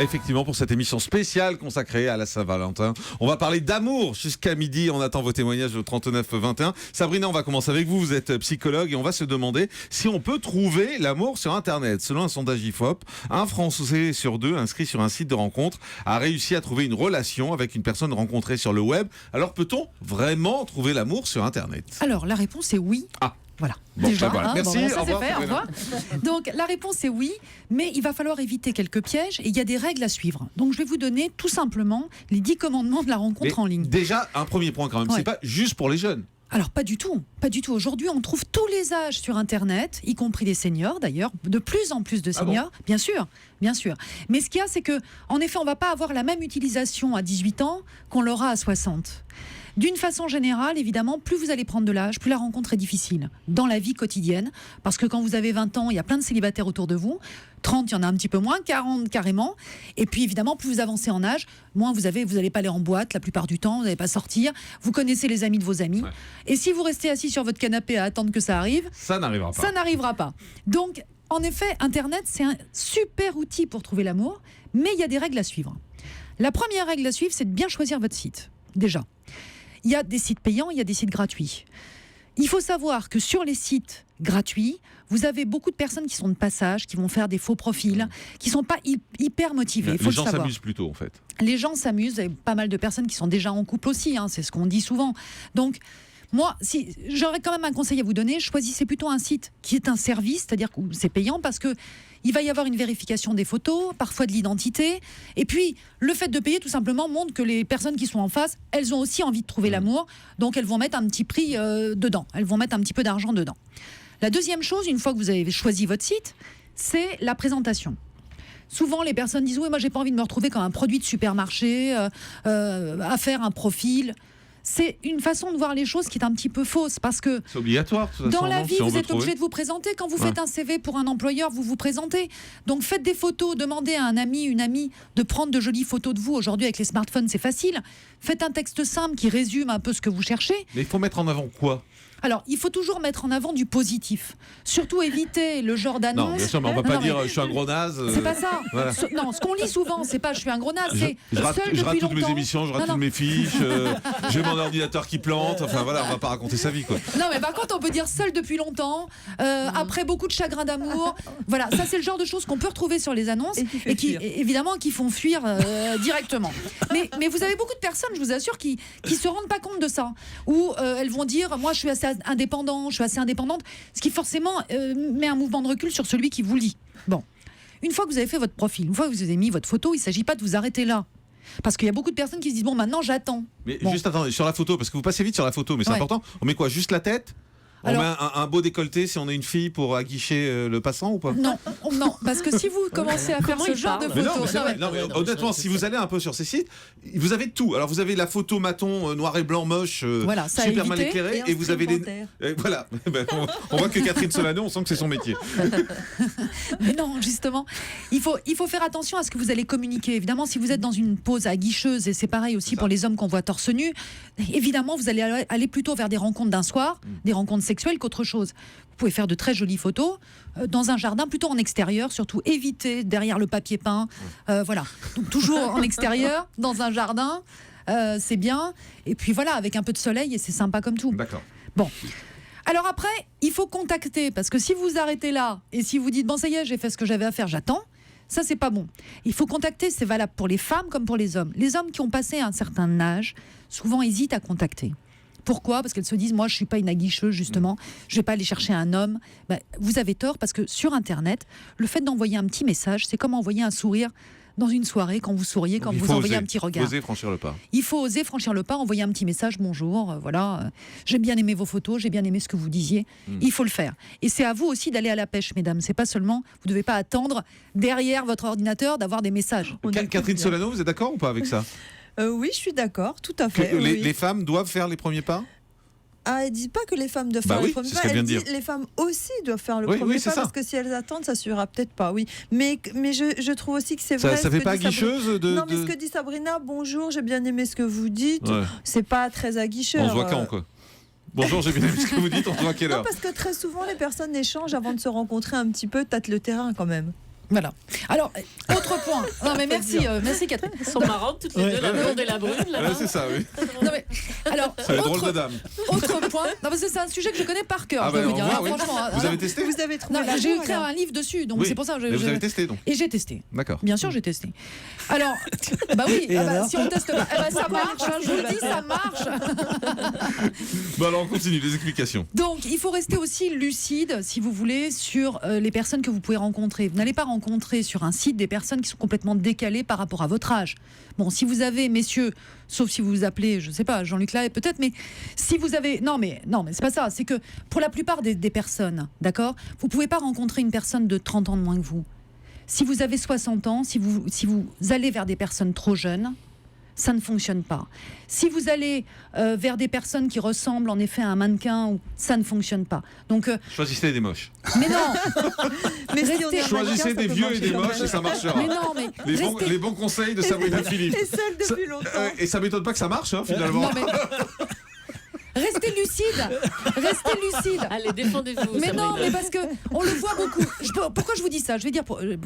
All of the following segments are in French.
Effectivement, pour cette émission spéciale consacrée à la Saint-Valentin, on va parler d'amour jusqu'à midi. On attend vos témoignages au 39-21. Sabrina, on va commencer avec vous. Vous êtes psychologue et on va se demander si on peut trouver l'amour sur Internet. Selon un sondage IFOP, un Français sur deux inscrit sur un site de rencontre a réussi à trouver une relation avec une personne rencontrée sur le web. Alors, peut-on vraiment trouver l'amour sur Internet ? Alors, la réponse est oui. Ah. Voilà. Bon, déjà, voilà. Merci, bon, ça au revoir, c'est fait, au revoir. Donc la réponse est oui, mais il va falloir éviter quelques pièges et il y a des règles à suivre. Donc je vais vous donner tout simplement les 10 commandements de la rencontre en ligne. Déjà, un premier point quand même, c'est pas juste pour les jeunes. Alors pas du tout, pas du tout. Aujourd'hui, on trouve tous les âges sur Internet, y compris les seniors d'ailleurs, de plus en plus de seniors, bien sûr, bien sûr. Mais ce qu'il y a, c'est que, en effet, on va pas avoir la même utilisation à 18 ans qu'on l'aura à 60. D'une façon générale, évidemment, plus vous allez prendre de l'âge, plus la rencontre est difficile dans la vie quotidienne. Parce que quand vous avez 20 ans, il y a plein de célibataires autour de vous. 30, il y en a un petit peu moins, 40 carrément. Et puis évidemment, plus vous avancez en âge, moins vous n'allez pas aller en boîte la plupart du temps, vous n'allez pas sortir. Vous connaissez les amis de vos amis. Ouais. Et si vous restez assis sur votre canapé à attendre que ça arrive, ça n'arrivera pas. Ça n'arrivera pas. Donc, en effet, Internet, c'est un super outil pour trouver l'amour, mais il y a des règles à suivre. La première règle à suivre, c'est de bien choisir votre site, déjà. Il y a des sites payants, il y a des sites gratuits. Il faut savoir que sur les sites gratuits, vous avez beaucoup de personnes qui sont de passage, qui vont faire des faux profils, qui ne sont pas hyper motivés. Les gens s'amusent plutôt, en fait. Les gens s'amusent, il y a pas mal de personnes qui sont déjà en couple aussi, c'est ce qu'on dit souvent. Donc, moi, si j'aurais quand même un conseil à vous donner, choisissez plutôt un site qui est un service, c'est-à-dire que c'est payant, parce que il va y avoir une vérification des photos, parfois de l'identité. Et puis, le fait de payer, tout simplement, montre que les personnes qui sont en face, elles ont aussi envie de trouver l'amour. Donc, elles vont mettre un petit prix dedans. Elles vont mettre un petit peu d'argent dedans. La deuxième chose, une fois que vous avez choisi votre site, c'est la présentation. Souvent, les personnes disent « Oui, moi, j'ai pas envie de me retrouver comme un produit de supermarché, à faire un profil. » C'est une façon de voir les choses qui est un petit peu fausse parce que c'est obligatoire, de toute façon, dans la vie, si vous êtes obligé de vous présenter. Quand vous faites un CV pour un employeur, vous vous présentez. Donc faites des photos, demandez à un ami, une amie de prendre de jolies photos de vous. Aujourd'hui, avec les smartphones, c'est facile. Faites un texte simple qui résume un peu ce que vous cherchez. Mais il faut mettre en avant quoi ? Alors, il faut toujours mettre en avant du positif. Surtout éviter le genre d'annonce. Non, bien sûr, mais on va pas dire je suis un gros naze. C'est pas ça. Voilà. Non, ce qu'on lit souvent, c'est pas je suis un gros naze, c'est je rate toutes mes émissions, je rate toutes mes fiches, j'ai mon ordinateur qui plante. Enfin voilà, on va pas raconter sa vie, quoi. Non, mais par contre, on peut dire seul depuis longtemps, après beaucoup de chagrin d'amour. Voilà, ça c'est le genre de choses qu'on peut retrouver sur les annonces et qui évidemment qui font fuir directement. Mais vous avez beaucoup de personnes, je vous assure, qui se rendent pas compte de ça. Ou elles vont dire moi je suis assez indépendant, je suis assez indépendante, ce qui forcément met un mouvement de recul sur celui qui vous lit. Bon, une fois que vous avez fait votre profil, une fois que vous avez mis votre photo, il ne s'agit pas de vous arrêter là. Parce qu'il y a beaucoup de personnes qui se disent bon, maintenant j'attends. Mais juste attendez, sur la photo, parce que vous passez vite sur la photo, mais c'est important, on met quoi ? Juste la tête ? On met un beau décolleté si on est une fille pour aguicher le passant ou pas ? Non, parce que si vous commencez à faire ce genre de photos... Mais honnêtement, si vous allez un peu sur ces sites, vous avez tout. Alors vous avez la photo maton, noir et blanc, moche, super mal éclairée, et vous avez les... Voilà, on voit que Catherine Solano, on sent que c'est son métier. Mais non, justement, il faut faire attention à ce que vous allez communiquer. Évidemment, si vous êtes dans une pose aguicheuse, et c'est pareil aussi pour les hommes qu'on voit torse nu, évidemment, vous allez aller plutôt vers des rencontres d'un soir, des rencontres sexuelle qu'autre chose. Vous pouvez faire de très jolies photos dans un jardin, plutôt en extérieur, surtout éviter derrière le papier peint. Voilà. Donc toujours en extérieur, dans un jardin, c'est bien. Et puis voilà, avec un peu de soleil, et c'est sympa comme tout. D'accord. Bon. Alors après, il faut contacter, parce que si vous arrêtez là, et si vous dites, bon ça y est, j'ai fait ce que j'avais à faire, j'attends, ça c'est pas bon. Il faut contacter, c'est valable pour les femmes comme pour les hommes. Les hommes qui ont passé un certain âge, souvent hésitent à contacter. Pourquoi ? Parce qu'elles se disent, moi je ne suis pas une aguicheuse justement, je ne vais pas aller chercher un homme. Vous avez tort, parce que sur Internet, le fait d'envoyer un petit message, c'est comme envoyer un sourire dans une soirée, quand vous souriez, quand vous envoyez un petit regard. Il faut oser franchir le pas. Il faut oser franchir le pas, envoyer un petit message, bonjour, voilà, j'ai bien aimé vos photos, j'ai bien aimé ce que vous disiez. Il faut le faire. Et c'est à vous aussi d'aller à la pêche, mesdames. C'est pas seulement, vous ne devez pas attendre derrière votre ordinateur d'avoir des messages. Catherine Solano, vous êtes d'accord ou pas avec ça ? Oui, je suis d'accord, tout à fait. Les femmes doivent faire les premiers pas ? Ah, elle dit pas que les femmes doivent faire les premiers pas, elle dit les femmes aussi doivent faire le premier pas, parce que si elles attendent, ça suffira peut-être pas, oui. Mais je trouve aussi que c'est vrai. Ça fait pas aguicheuse Non, mais ce que dit Sabrina, bonjour, j'ai bien aimé ce que vous dites, c'est pas très aguicheur. On se voit quand, quoi. Bonjour, j'ai bien aimé ce que vous dites, on se voit à quelle heure ? Non, parce que très souvent, les personnes échangent avant de se rencontrer un petit peu, tâtent le terrain quand même. Voilà. Alors, autre point. Non, mais merci Catherine. Elles sont marrantes toutes les deux, la blonde et la brune. Là, c'est ça, oui. Non, mais, alors, c'est les drôles de dames. Autre point. Non, parce que c'est un sujet que je connais par cœur. Vous avez testé? Vous avez trouvé j'ai écrit un livre dessus, donc c'est pour ça. Mais vous avez testé, donc? Et j'ai testé. D'accord. Bien sûr, j'ai testé. Alors, bah oui, si on teste pas, ça marche. Je vous le dis, ça marche. Bon, alors on continue les explications. Donc, il faut rester aussi lucide, si vous voulez, sur les personnes que vous pouvez rencontrer. Vous n'allez pas rencontrer sur un site des personnes qui sont complètement décalées par rapport à votre âge. Bon, si vous avez, messieurs, sauf si vous vous appelez, je ne sais pas, Jean-Luc Lahaye peut-être, mais si vous avez... Non, mais c'est pas ça. C'est que pour la plupart des personnes, d'accord, vous ne pouvez pas rencontrer une personne de 30 ans de moins que vous. Si vous avez 60 ans, si vous allez vers des personnes trop jeunes, ça ne fonctionne pas. Si vous allez vers des personnes qui ressemblent en effet à un mannequin, ça ne fonctionne pas. Donc choisissez des moches. Mais non. Mais choisissez des vieux et des moches et ça marchera. Mais non, mais les bons conseils de Sabrina Philippe. Et seule depuis longtemps. Et ça m'étonne pas que ça marche, finalement. Non, mais... Restez lucide. Allez, défendez-vous. Mais non, mais parce que on le voit beaucoup. Pourquoi je vous dis ça? Je vais dire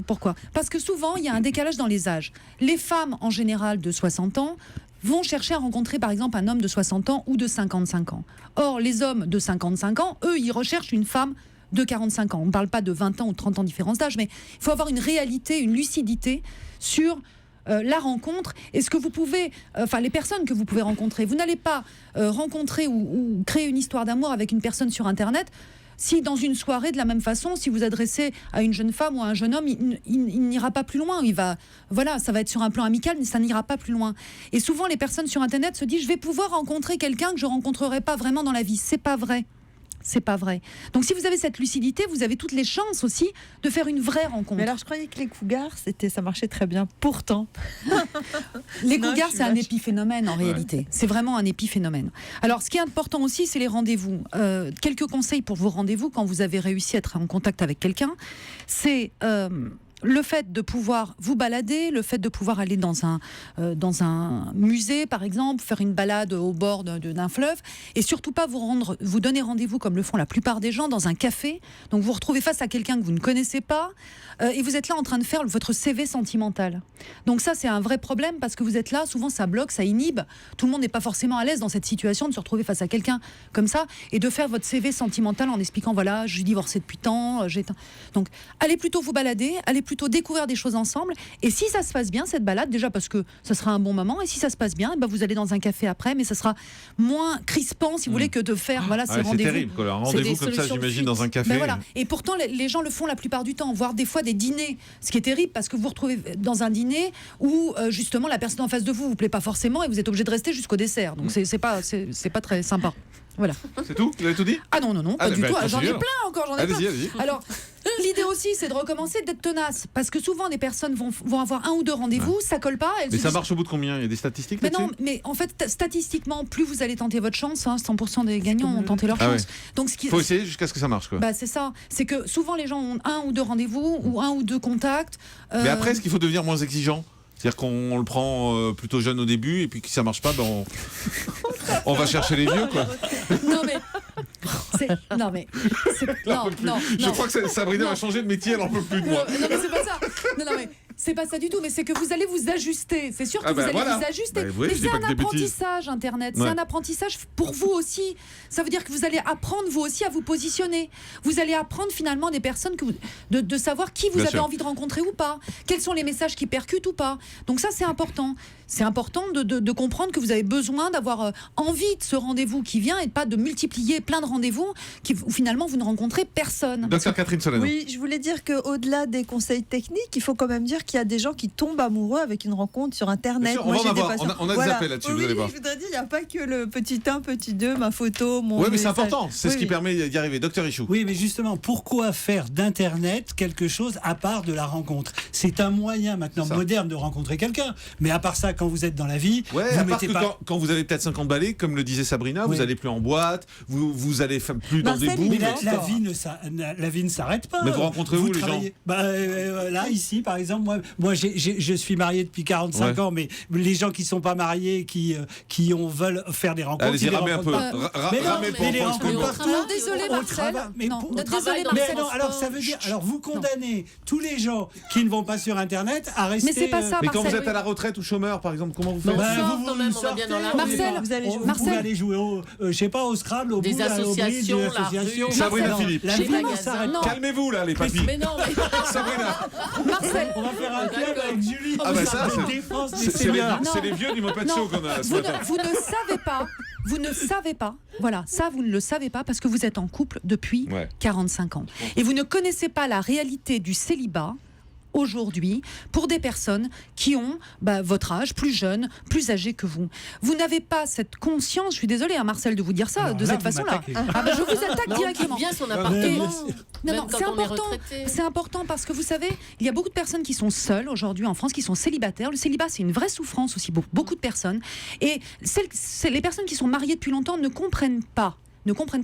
pourquoi. Parce que souvent, il y a un décalage dans les âges. Les femmes, en général, de 60 ans, vont chercher à rencontrer, par exemple, un homme de 60 ans ou de 55 ans. Or, les hommes de 55 ans, eux, ils recherchent une femme de 45 ans. On ne parle pas de 20 ans ou 30 ans de différence d'âge, mais il faut avoir une réalité, une lucidité sur... la rencontre et ce que vous pouvez, les personnes que vous pouvez rencontrer. Vous n'allez pas rencontrer ou créer une histoire d'amour avec une personne sur Internet si dans une soirée, de la même façon, si vous adressez à une jeune femme ou à un jeune homme, il n'ira pas plus loin. Ça va être sur un plan amical, mais ça n'ira pas plus loin. Et souvent, les personnes sur Internet se disent « je vais pouvoir rencontrer quelqu'un que je ne rencontrerai pas vraiment dans la vie ». C'est pas vrai. C'est pas vrai. Donc si vous avez cette lucidité, vous avez toutes les chances aussi de faire une vraie rencontre. Mais alors je croyais que les cougars, ça marchait très bien. Pourtant. Les cougars, c'est un épiphénomène en réalité. C'est vraiment un épiphénomène. Alors ce qui est important aussi, c'est les rendez-vous. Quelques conseils pour vos rendez-vous quand vous avez réussi à être en contact avec quelqu'un, c'est... le fait de pouvoir vous balader, le fait de pouvoir aller dans un musée, par exemple, faire une balade au bord d'un fleuve, et surtout pas vous donner rendez-vous, comme le font la plupart des gens, dans un café. Donc vous vous retrouvez face à quelqu'un que vous ne connaissez pas, et vous êtes là en train de faire votre CV sentimental. Donc ça, c'est un vrai problème, parce que vous êtes là, souvent ça bloque, ça inhibe. Tout le monde n'est pas forcément à l'aise dans cette situation de se retrouver face à quelqu'un comme ça, et de faire votre CV sentimental en expliquant, voilà, je suis divorcée depuis tant, Donc allez plutôt vous balader, allez plutôt découvrir des choses ensemble, et si ça se passe bien cette balade, déjà parce que ça sera un bon moment, et si ça se passe bien, vous allez dans un café après, mais ça sera moins crispant si vous voulez que de faire ces rendez-vous. C'est terrible, quoi. Un rendez-vous comme ça, j'imagine, dans un café. Voilà. Et pourtant les gens le font la plupart du temps, voire des fois des dîners, ce qui est terrible parce que vous vous retrouvez dans un dîner où justement la personne en face de vous plaît pas forcément et vous êtes obligé de rester jusqu'au dessert, donc c'est pas très sympa. Voilà. C'est tout? Vous avez tout dit? Ah non, pas du tout. J'en ai plein encore, Allez-y. Alors, l'idée aussi, c'est de recommencer, d'être tenace. Parce que souvent, des personnes vont avoir un ou deux rendez-vous, ça colle pas. Mais ça marche au bout de combien? Il y a des statistiques là-dessus? Mais non, mais en fait, statistiquement, plus vous allez tenter votre chance, 100% des gagnants ont tenté leur chance. Ouais. Donc, faut essayer jusqu'à ce que ça marche, quoi. C'est ça. C'est que souvent, les gens ont un ou deux rendez-vous ou un ou deux contacts. Mais après, est-ce qu'il faut devenir moins exigeant? C'est-à-dire qu'on le prend plutôt jeune au début et puis que ça marche pas, on va chercher les vieux, quoi. Non. Je crois que Sabrina va changer de métier, elle en peut plus de moi. Non, mais c'est pas ça. Non, mais c'est pas ça du tout, mais c'est que vous allez vous ajuster. C'est sûr que vous allez vous ajuster. Oui, mais c'est un apprentissage, Internet. C'est un apprentissage pour vous aussi. Ça veut dire que vous allez apprendre, vous aussi, à vous positionner. Vous allez apprendre finalement des personnes de savoir qui vous avez envie de rencontrer ou pas. Quels sont les messages qui percutent ou pas. Donc ça, c'est important. C'est important de comprendre que vous avez besoin d'avoir envie de ce rendez-vous qui vient et pas de multiplier plein de rendez-vous où finalement vous ne rencontrez personne. Docteur Catherine Solano. Oui, je voulais dire qu'au-delà des conseils techniques, il faut quand même dire qu'il y a des gens qui tombent amoureux avec une rencontre sur Internet. Sûr, on a des appels là-dessus, vous allez voir. Je voudrais dire, il n'y a pas que le petit 1, petit 2, ma photo, mon message. Mais c'est important, c'est ce qui permet d'y arriver. Docteur Ichou. Oui, mais justement, pourquoi faire d'Internet quelque chose à part de la rencontre? C'est un moyen maintenant moderne de rencontrer quelqu'un, mais à part ça, quand vous êtes dans la vie, vous mettez pas... quand vous avez peut-être 50 balais, comme le disait Sabrina, vous allez plus en boîte, vous allez plus dans des boules. Mais la vie ne s'arrête pas. Mais vous rencontrez où les gens? Là, ici, par exemple, moi, Moi, je suis marié depuis 45 ans, mais les gens qui sont pas mariés, qui veulent faire des rencontres, allez-y, ramez un peu. Mais les rencontres partout. Désolé, Marcel. Désolé, Marcel. Alors ça veut dire, vous condamnez tous les gens qui ne vont pas sur Internet à rester. Mais c'est pas ça, Mais quand Marcel. vous êtes à la retraite ou chômeur, par exemple, comment vous faites? Marcel, vous allez jouer je sais pas, au Scrabble, au des associations, Sabrina Philippe. Calmez-vous là, les papis. Mais non, mais... Sabrina. Marcel. On va faire un club avec Julie. Ah bah ça, c'est les vieux du Moped Show qu'on a ce matin. Vous ne savez pas, voilà, ça vous ne le savez pas parce que vous êtes en couple depuis 45 ans. Et vous ne connaissez pas la réalité du célibat aujourd'hui pour des personnes qui ont votre âge, plus jeunes, plus âgés que vous. Vous n'avez pas cette conscience, je suis désolée Marcel de vous dire ça de cette façon-là. Je vous attaque directement. Bien son appartement. Non, c'est important parce que vous savez, il y a beaucoup de personnes qui sont seules aujourd'hui en France, qui sont célibataires. Le célibat, c'est une vraie souffrance aussi pour beaucoup de personnes. Et les personnes qui sont mariées depuis longtemps ne comprennent pas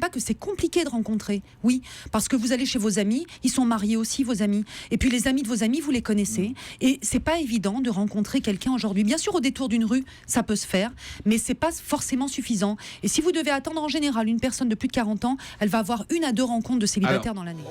que c'est compliqué de rencontrer. Oui, parce que vous allez chez vos amis, ils sont mariés aussi, vos amis. Et puis les amis de vos amis, vous les connaissez. Et c'est pas évident de rencontrer quelqu'un aujourd'hui. Bien sûr, au détour d'une rue, ça peut se faire, mais c'est pas forcément suffisant. Et si vous devez attendre en général une personne de plus de 40 ans, elle va avoir 1 à 2 rencontres de célibataires dans l'année.